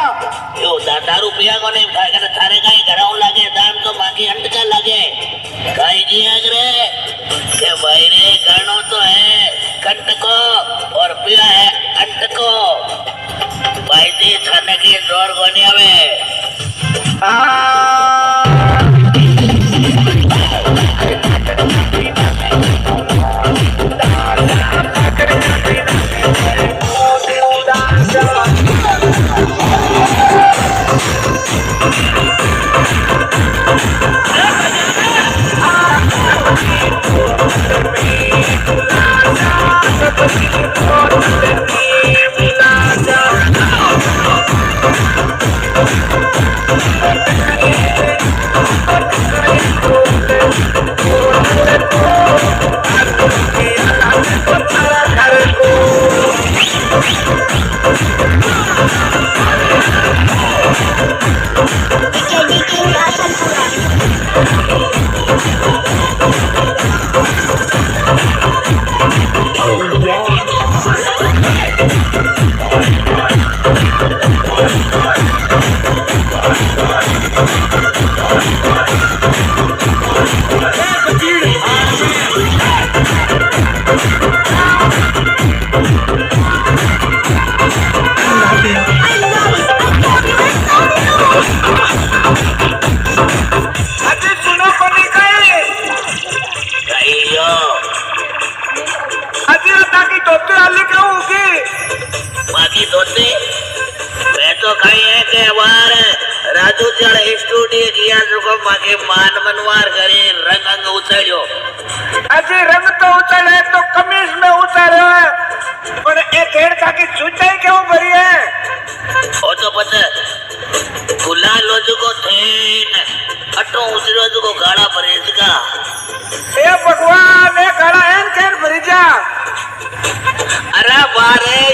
यो दारू पिया को नहीं खाए करे थारे काई घराऊ लागे दाम तो मांगी अंटका लागे काई जी अगरे के भाई रे गणो तो है कंटको और पिया है अंटको भाई जी थाने की जोर गोनी आवे राजू चढ़ स्टूडियो किया जो मागे मान मनवार करे रंग अंग उछाड़ियो अजी रंग तो उछाड़े तो कमीज में उछाड़े पर एक हेड़ का की चुचाई क्यों भरी है ओ तो पता गुलाल लोजू को थे अटो उजरो जो को गाड़ा भरेज का ए भगवान ए गाड़ा एन कैन भरी जा अरे बारे